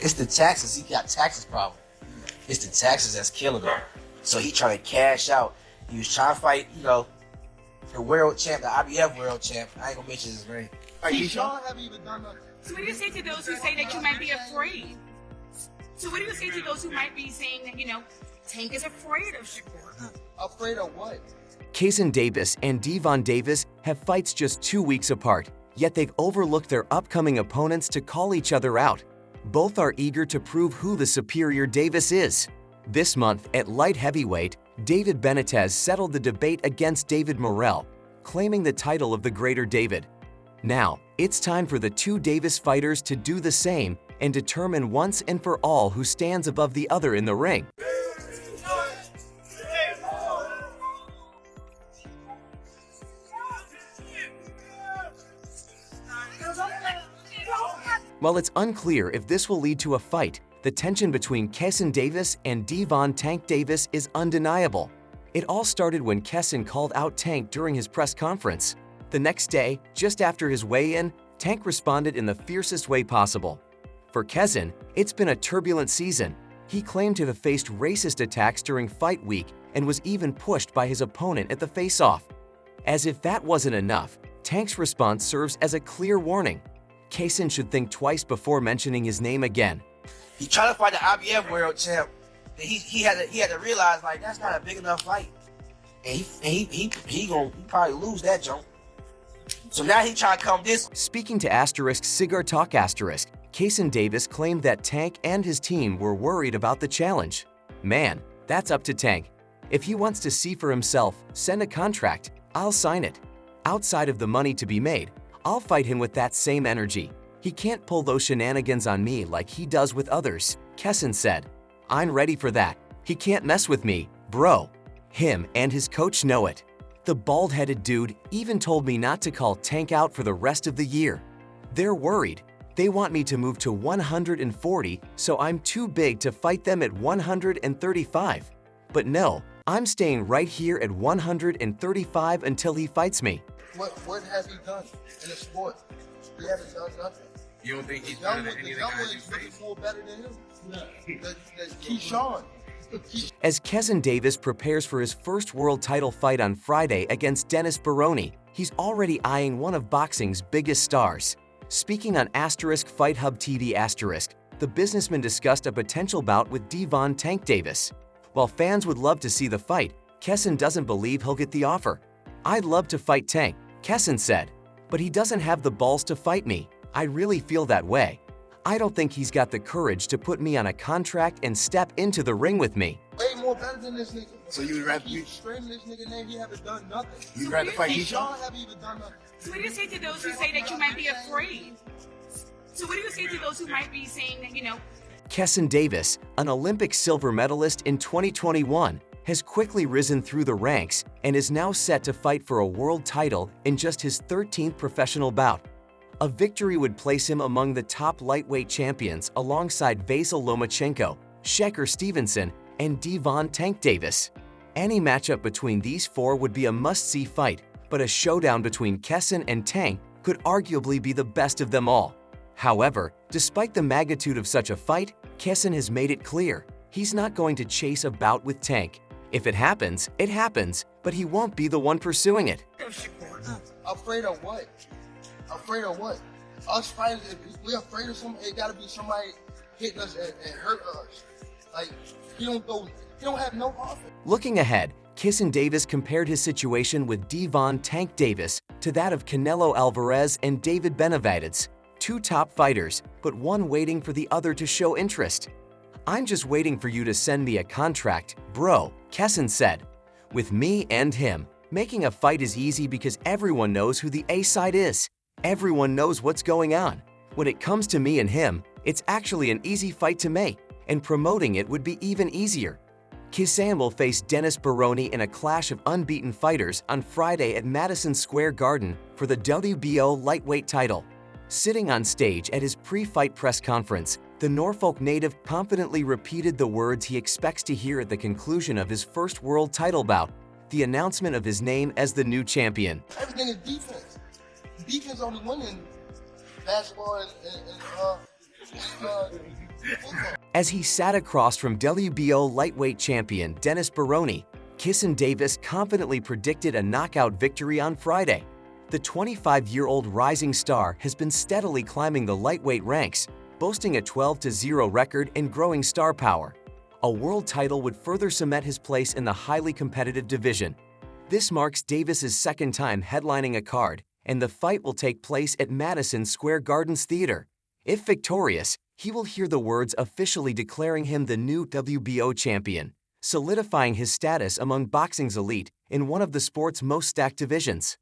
It's the taxes. He got taxes problem. It's the taxes that's killing him. So he trying to cash out. He was trying to fight, the world champ, the IBF world champ. I ain't gonna mention his name. Keyshawn haven't even done nothing. So what do you say to those who say that you might be afraid? So what do you say to those who might be saying that, Tank is afraid of Shakur? Afraid of what? Keyshawn Davis and Gervonta Davis have fights just 2 weeks apart, yet they've overlooked their upcoming opponents to call each other out. Both are eager to prove who the superior Davis is. This month, at light heavyweight, David Benitez settled the debate against David Morrell, claiming the title of the greater David. Now, it's time for the two Davis fighters to do the same and determine once and for all who stands above the other in the ring. While it's unclear if this will lead to a fight, the tension between Keyshawn Davis and Gervonta "Tank" Davis is undeniable. It all started when Keyshawn called out Tank during his press conference. The next day, just after his weigh-in, Tank responded in the fiercest way possible. For Keyshawn, it's been a turbulent season. He claimed to have faced racist attacks during fight week and was even pushed by his opponent at the face-off. As if that wasn't enough, Tank's response serves as a clear warning. Keyshawn should think twice before mentioning his name again. He trying to fight the IBF world champ. He had to realize that's not a big enough fight, and he gonna probably lose that jump. So now he trying to come this. Speaking to Cigar Talk Keyshawn Davis claimed that Tank and his team were worried about the challenge. Man, that's up to Tank. If he wants to see for himself, send a contract. I'll sign it. Outside of the money to be made, I'll fight him with that same energy. He can't pull those shenanigans on me like he does with others, Keyshawn said. I'm ready for that. He can't mess with me, bro. Him and his coach know it. The bald-headed dude even told me not to call Tank out for the rest of the year. They're worried. They want me to move to 140, so I'm too big to fight them at 135. But no, I'm staying right here at 135 until he fights me. What has he done in the sport? He hasn't done nothing. You don't think he's better than any of the guys you face? More better than him. The Keyshawn. As Keyshawn Davis prepares for his first world title fight on Friday against Dennis Baroni, he's already eyeing one of boxing's biggest stars. Speaking on Fight Hub TV the businessman discussed a potential bout with Gervonta "Tank" Davis. While fans would love to see the fight, Keyshawn doesn't believe he'll get the offer. I'd love to fight Tank, Keyshawn said, but he doesn't have the balls to fight me. I really feel that way. I don't think he's got the courage to put me on a contract and step into the ring with me. Way more better than this nigga. So you would rather you screaming this nigga name, he haven't done nothing. You'd rather fight Keyshawn Keyshawn? haven't even done nothing. So what do you say to those who say that you might be afraid? So what do you say to those who might be saying that, Keyshawn Davis, an Olympic silver medalist in 2021, has quickly risen through the ranks and is now set to fight for a world title in just his 13th professional bout. A victory would place him among the top lightweight champions alongside Vasyl Lomachenko, Shakur Stevenson, and Gervonta "Tank" Davis. Any matchup between these four would be a must-see fight, but a showdown between Keyshawn and Tank could arguably be the best of them all. However, despite the magnitude of such a fight, Keyshawn has made it clear he's not going to chase a bout with Tank. If it happens, but he won't be the one pursuing it. Afraid of what? Afraid of what? Us fighters, if we're afraid of something, it gotta be somebody hitting us and hurt us. Like, he don't have no offense. Looking ahead, Keyshawn Davis compared his situation with Gervonta "Tank" Davis to that of Canelo Alvarez and David Benavidez, two top fighters, but one waiting for the other to show interest. I'm just waiting for you to send me a contract, bro, Keyshawn said. With me and him, making a fight is easy because everyone knows who the A-side is. Everyone knows what's going on. When it comes to me and him, it's actually an easy fight to make, and promoting it would be even easier. Keyshawn will face Dennis Baroni in a clash of unbeaten fighters on Friday at Madison Square Garden for the WBO lightweight title. Sitting on stage at his pre-fight press conference, the Norfolk native confidently repeated the words he expects to hear at the conclusion of his first world title bout, the announcement of his name as the new champion. Everything is defense. Defense only win in basketball and As he sat across from WBO lightweight champion Dennis Baroni, Keyshawn Davis confidently predicted a knockout victory on Friday. The 25-year-old rising star has been steadily climbing the lightweight ranks, boasting a 12-0 record and growing star power. A world title would further cement his place in the highly competitive division. This marks Davis's second time headlining a card, and the fight will take place at Madison Square Garden's theater. If victorious, he will hear the words officially declaring him the new WBO champion, solidifying his status among boxing's elite in one of the sport's most stacked divisions.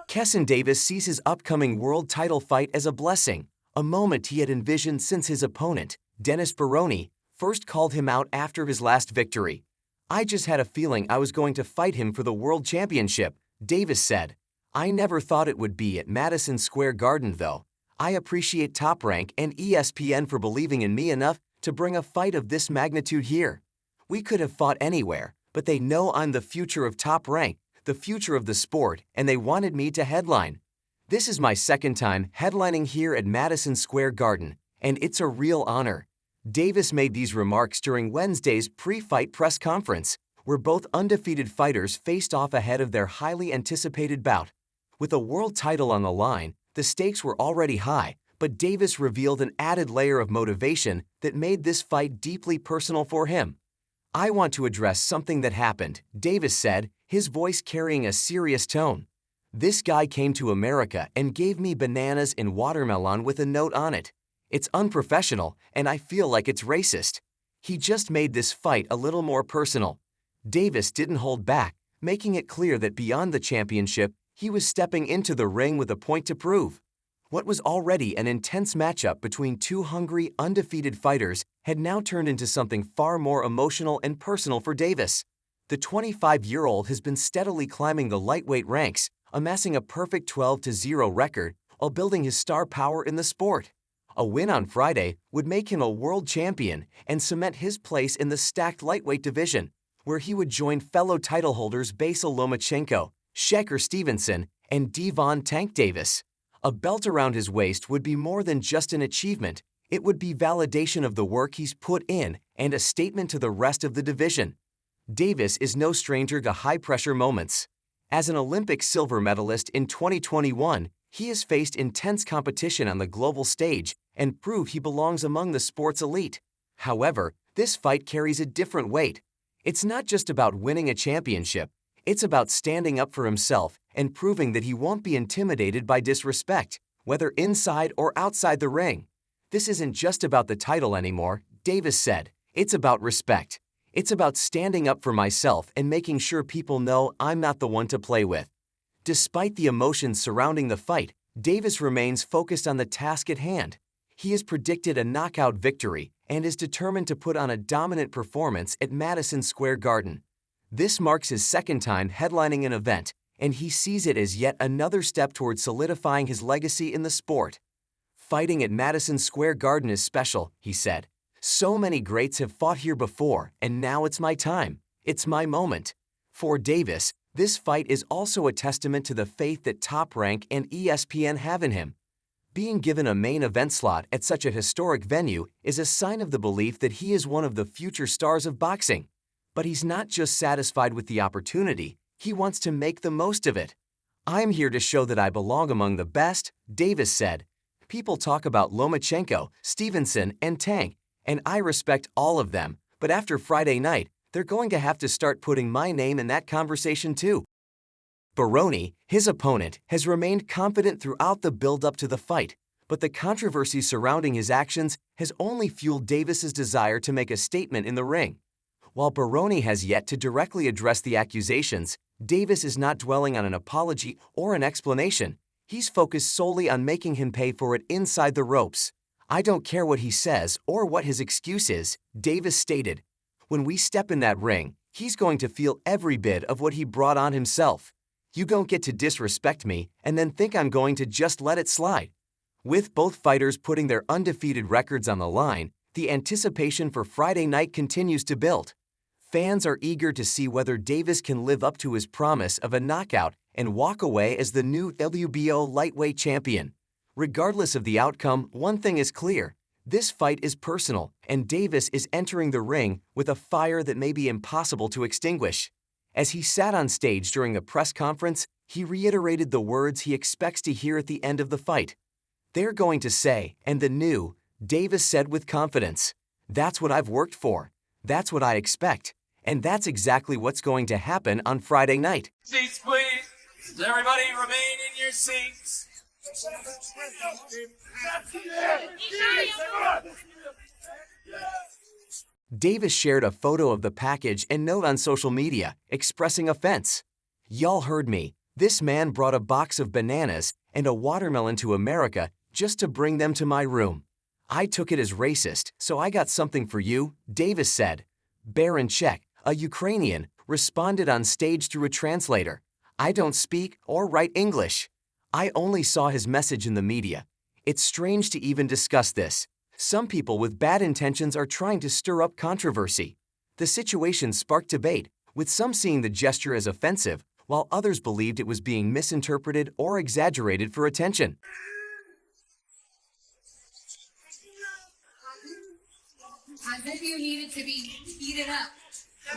Keyshawn Davis sees his upcoming world title fight as a blessing, a moment he had envisioned since his opponent, Dennis Baroni, first called him out after his last victory. "I just had a feeling I was going to fight him for the world championship," Davis said. "I never thought it would be at Madison Square Garden, though. I appreciate Top Rank and ESPN for believing in me enough to bring a fight of this magnitude here. We could have fought anywhere, but they know I'm the future of Top Rank, the future of the sport, and they wanted me to headline. This is my second time headlining here at Madison Square Garden, and it's a real honor." Davis made these remarks during Wednesday's pre-fight press conference, where both undefeated fighters faced off ahead of their highly anticipated bout. With a world title on the line, the stakes were already high, but Davis revealed an added layer of motivation that made this fight deeply personal for him. "I want to address something that happened," Davis said, his voice carrying a serious tone. "This guy came to America and gave me bananas and watermelon with a note on it. It's unprofessional, and I feel like it's racist. He just made this fight a little more personal." Davis didn't hold back, making it clear that beyond the championship, he was stepping into the ring with a point to prove. What was already an intense matchup between two hungry, undefeated fighters had now turned into something far more emotional and personal for Davis. The 25-year-old has been steadily climbing the lightweight ranks, amassing a perfect 12-0 record while building his star power in the sport. A win on Friday would make him a world champion and cement his place in the stacked lightweight division, where he would join fellow title holders Basil Lomachenko, Shakur Stevenson, and Devon Tank Davis. A belt around his waist would be more than just an achievement. It would be validation of the work he's put in and a statement to the rest of the division. Davis is no stranger to high-pressure moments. As an Olympic silver medalist in 2021, he has faced intense competition on the global stage and proved he belongs among the sport's elite. However, this fight carries a different weight. It's not just about winning a championship. It's about standing up for himself and proving that he won't be intimidated by disrespect, whether inside or outside the ring. "This isn't just about the title anymore," Davis said. "It's about respect. It's about standing up for myself and making sure people know I'm not the one to play with." Despite the emotions surrounding the fight, Davis remains focused on the task at hand. He has predicted a knockout victory and is determined to put on a dominant performance at Madison Square Garden. This marks his second time headlining an event, and he sees it as yet another step towards solidifying his legacy in the sport. "Fighting at Madison Square Garden is special," he said. "So many greats have fought here before, and now it's my time. It's my moment." For Davis, this fight is also a testament to the faith that Top Rank and ESPN have in him. Being given a main event slot at such a historic venue is a sign of the belief that he is one of the future stars of boxing. But he's not just satisfied with the opportunity, he wants to make the most of it. "I'm here to show that I belong among the best," Davis said. "People talk about Lomachenko, Stevenson, and Tank, and I respect all of them, but after Friday night, they're going to have to start putting my name in that conversation too." Baroni, his opponent, has remained confident throughout the build-up to the fight, but the controversy surrounding his actions has only fueled Davis's desire to make a statement in the ring. While Baroni has yet to directly address the accusations, Davis is not dwelling on an apology or an explanation. He's focused solely on making him pay for it inside the ropes. "I don't care what he says or what his excuse is," Davis stated. "When we step in that ring, he's going to feel every bit of what he brought on himself. You don't get to disrespect me and then think I'm going to just let it slide. With both fighters putting their undefeated records on the line, the anticipation for Friday night continues to build. Fans are eager to see whether Davis can live up to his promise of a knockout and walk away as the new WBO lightweight champion. Regardless of the outcome, one thing is clear. This fight is personal, and Davis is entering the ring with a fire that may be impossible to extinguish. As he sat on stage during a press conference, he reiterated the words he expects to hear at the end of the fight. "They're going to say, and the new," Davis said with confidence. "That's what I've worked for. That's what I expect. And that's exactly what's going to happen on Friday night." Seats, please. Everybody remain in your seats. Davis shared a photo of the package and note on social media, expressing offense. "Y'all heard me. This man brought a box of bananas and a watermelon to America just to bring them to my room. I took it as racist, so I got something for you," Davis said. Berinchyk, a Ukrainian, responded on stage through a translator. "I don't speak or write English. I only saw his message in the media. It's strange to even discuss this. Some people with bad intentions are trying to stir up controversy." The situation sparked debate, with some seeing the gesture as offensive, while others believed it was being misinterpreted or exaggerated for attention. As if you needed to be heated up.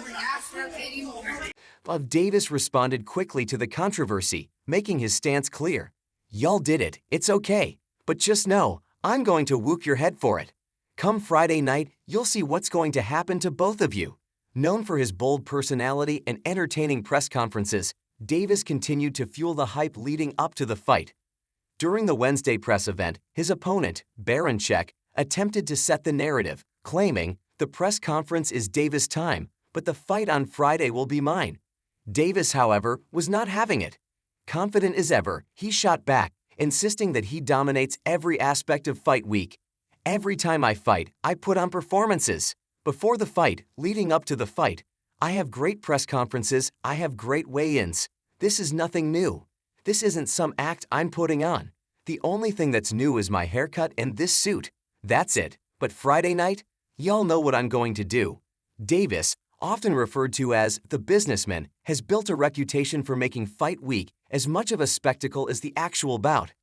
We're not stuck anymore. But Davis responded quickly to the controversy, making his stance clear. "Y'all did it, it's okay. But just know, I'm going to whoop your head for it. Come Friday night, you'll see what's going to happen to both of you." Known for his bold personality and entertaining press conferences, Davis continued to fuel the hype leading up to the fight. During the Wednesday press event, his opponent, Berinchyk, attempted to set the narrative, claiming, "The press conference is Davis' time, but the fight on Friday will be mine." Davis, however, was not having it. Confident as ever, he shot back, insisting that he dominates every aspect of fight week. "Every time I fight, I put on performances. Before the fight, leading up to the fight, I have great press conferences, I have great weigh-ins. This is nothing new. This isn't some act I'm putting on. The only thing that's new is my haircut and this suit. That's it. But Friday night, y'all know what I'm going to do." Davis, often referred to as the businessman, has built a reputation for making fight week as much of a spectacle as the actual bout.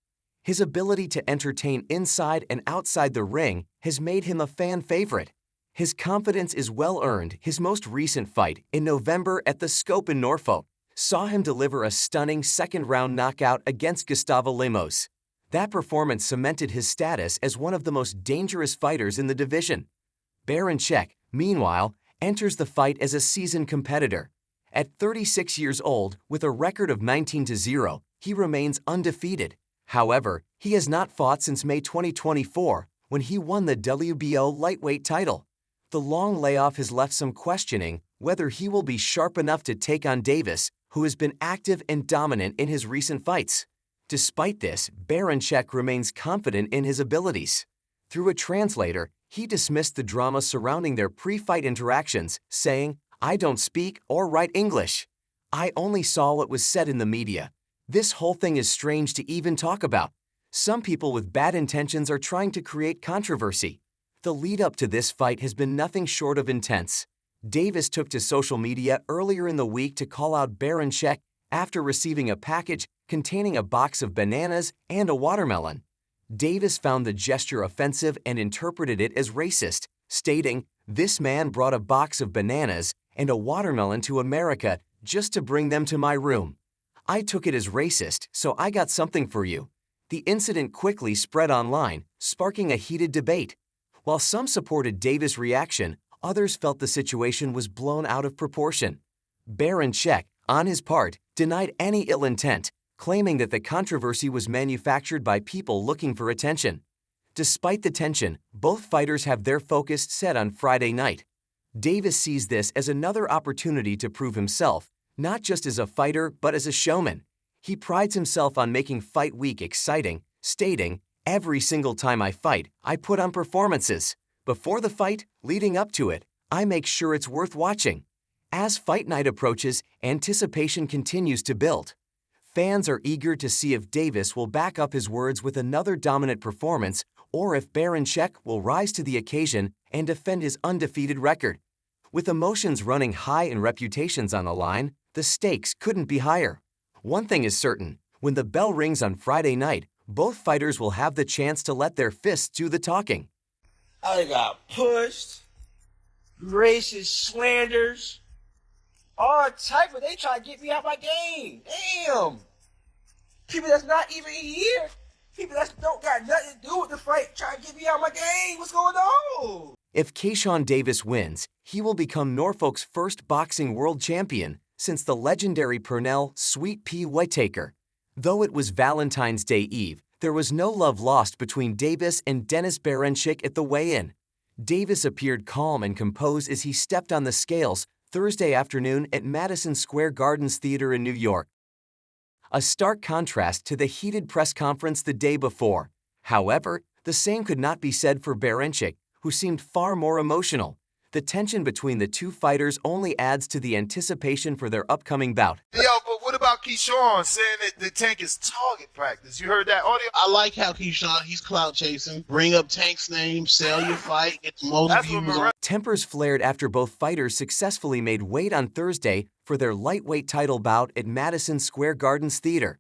His ability to entertain inside and outside the ring has made him a fan favorite. His confidence is well-earned. His most recent fight, in November at the Scope in Norfolk, saw him deliver a stunning second-round knockout against Gustavo Lemos. That performance cemented his status as one of the most dangerous fighters in the division. Berinchyk, meanwhile, enters the fight as a seasoned competitor. At 36 years old, with a record of 19-0, he remains undefeated. However, he has not fought since May 2024, when he won the WBO lightweight title. The long layoff has left some questioning whether he will be sharp enough to take on Davis, who has been active and dominant in his recent fights. Despite this, Berinchyk remains confident in his abilities. Through a translator, he dismissed the drama surrounding their pre-fight interactions, saying, "I don't speak or write English. I only saw what was said in the media. This whole thing is strange to even talk about. Some people with bad intentions are trying to create controversy." The lead-up to this fight has been nothing short of intense. Davis took to social media earlier in the week to call out Berinchyk after receiving a package containing a box of bananas and a watermelon. Davis found the gesture offensive and interpreted it as racist, stating, "This man brought a box of bananas and a watermelon to America just to bring them to my room. I took it as racist, so I got something for you." The incident quickly spread online, sparking a heated debate. While some supported Davis' reaction, others felt the situation was blown out of proportion. Berinchyk, on his part, denied any ill intent, claiming that the controversy was manufactured by people looking for attention. Despite the tension, both fighters have their focus set on Friday night. Davis sees this as another opportunity to prove himself, not just as a fighter but as a showman. He prides himself on making fight week exciting, stating, "Every single time I fight, I put on performances. Before the fight, leading up to it, I make sure it's worth watching." As fight night approaches, anticipation continues to build. Fans are eager to see if Davis will back up his words with another dominant performance or if Berinchyk will rise to the occasion and defend his undefeated record. With emotions running high and reputations on the line, the stakes couldn't be higher. One thing is certain, when the bell rings on Friday night, both fighters will have the chance to let their fists do the talking. I got pushed, racist slanders, all type of, they try to get me out my game. Damn. People that's not even here, people that don't got nothing to do with the fight, try to get me out my game. What's going on? If Keyshawn Davis wins, he will become Norfolk's first boxing world champion since the legendary Purnell Sweet Pea Whitaker. Though it was Valentine's Day Eve, there was no love lost between Davis and Dennis Berinchyk at the weigh-in. Davis appeared calm and composed as he stepped on the scales Thursday afternoon at Madison Square Gardens Theater in New York. A stark contrast to the heated press conference the day before. However, the same could not be said for Berinchyk, who seemed far more emotional. The tension between the two fighters only adds to the anticipation for their upcoming bout. Yo, but what about Keyshawn saying that the Tank is target practice? You heard that audio? I like how Keyshawn, he's clout chasing. Bring up Tank's name, sell your fight, get the most That's views what on. Morel- Tempers flared after both fighters successfully made weight on Thursday for their lightweight title bout at Madison Square Gardens Theater.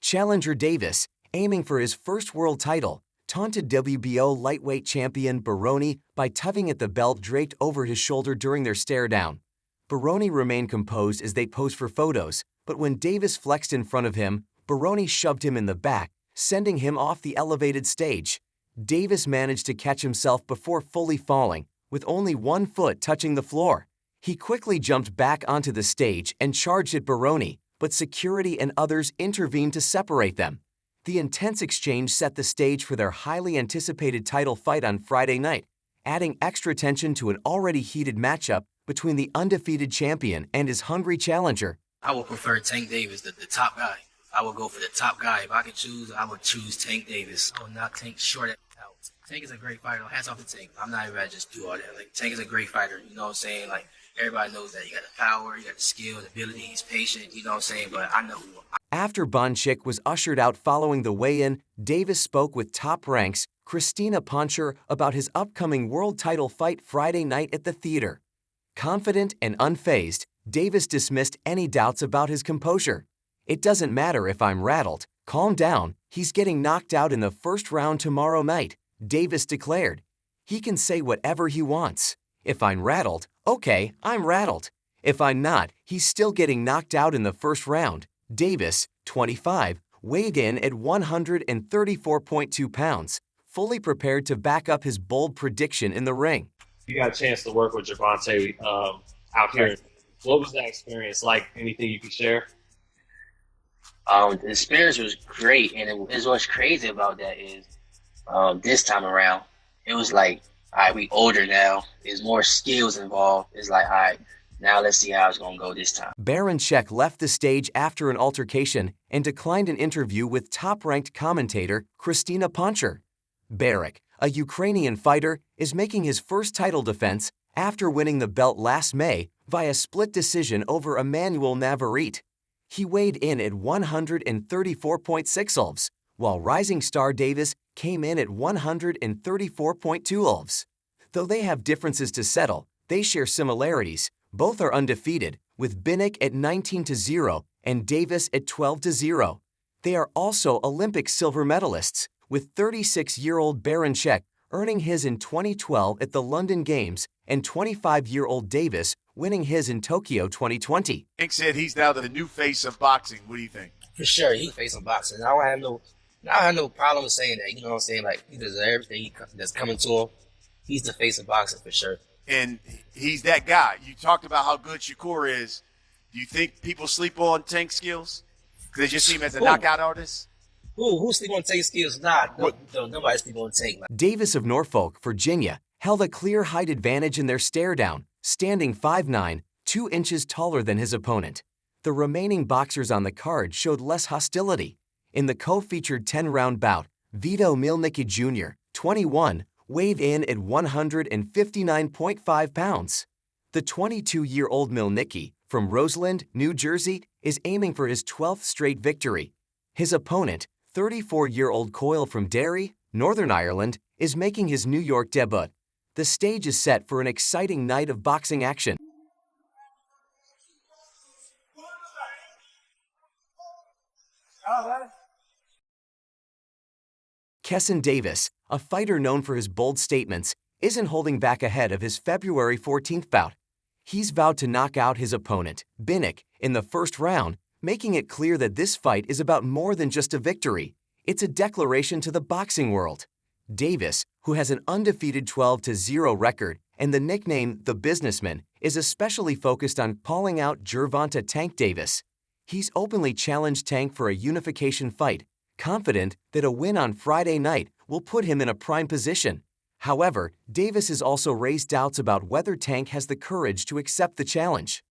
Challenger Davis, aiming for his first world title, taunted WBO lightweight champion Baroni by tugging at the belt draped over his shoulder during their stare-down. Baroni remained composed as they posed for photos, but when Davis flexed in front of him, Baroni shoved him in the back, sending him off the elevated stage. Davis managed to catch himself before fully falling, with only one foot touching the floor. He quickly jumped back onto the stage and charged at Baroni, but security and others intervened to separate them. The intense exchange set the stage for their highly anticipated title fight on Friday night, adding extra tension to an already heated matchup between the undefeated champion and his hungry challenger. I would prefer Tank Davis, the top guy. I would go for the top guy. If I could choose, I would choose Tank Davis. I would not Tank short out. Tank is a great fighter. Hats off to Tank. I'm not even about to just do all that. Like, Tank is a great fighter. You know what I'm saying? Like, everybody knows that. You got the power, you got the skill, the ability, he's patient. You know what I'm saying? But I know who After Berinchyk was ushered out following the weigh-in, Davis spoke with Top Rank's Christina Poncher about his upcoming world title fight Friday night at the theater. Confident and unfazed, Davis dismissed any doubts about his composure. "It doesn't matter if I'm rattled. Calm down. He's getting knocked out in the first round tomorrow night," Davis declared. "He can say whatever he wants. If I'm rattled, okay, I'm rattled. If I'm not, he's still getting knocked out in the first round." Davis, 25, weighed in at 134.2 pounds, fully prepared to back up his bold prediction in the ring. You got a chance to work with Gervonta out here. What was that experience like? Anything you could share? The experience was great, and what's crazy about that is this time around, it was like, all right, we older now. There's more skills involved. It's like, all right, now let's see how it's going to go this time. Berinchyk left the stage after an altercation and declined an interview with top-ranked commentator Christina Poncher. Berinchyk, a Ukrainian fighter, is making his first title defense after winning the belt last May via split decision over Emmanuel Navarrete. He weighed in at 134.6 ulvs, while rising star Davis came in at 134.2 ulvs. Though they have differences to settle, they share similarities. Both are undefeated, with Berinchyk at 19-0 and Davis at 12-0. They are also Olympic silver medalists, with 36-year-old Berinchyk earning his in 2012 at the London Games and 25-year-old Davis winning his in Tokyo 2020. Tank said he's now the new face of boxing. What do you think? For sure, he's facing boxing. I don't have no problem with saying that. You know what I'm saying? Like, he deserves everything that's coming to him. He's the face of boxing for sure. And he's that guy. You talked about how good Shakur is. Do you think people sleep on Tank's skills? Because they just see him as a knockout artist? Who sleep on Tank's skills? Nah, nobody sleep on Tank. Davis of Norfolk, Virginia, held a clear height advantage in their stare-down, standing 5'9", 2 inches taller than his opponent. The remaining boxers on the card showed less hostility. In the co-featured 10-round bout, Vito Mielnicki Jr., 21, weighed in at 159.5 pounds. The 22-year-old Mielnicki, from Roseland, New Jersey, is aiming for his 12th straight victory. His opponent, 34-year-old Coyle from Derry, Northern Ireland, is making his New York debut. The stage is set for an exciting night of boxing action. Keyshawn Davis, a fighter known for his bold statements, isn't holding back ahead of his February 14th bout. He's vowed to knock out his opponent, Berinchyk, in the first round, making it clear that this fight is about more than just a victory. It's a declaration to the boxing world. Davis, who has an undefeated 12-0 record and the nickname The Businessman, is especially focused on calling out Gervonta "Tank" Davis. He's openly challenged Tank for a unification fight, confident that a win on Friday night will put him in a prime position. However, Davis has also raised doubts about whether Tank has the courage to accept the challenge.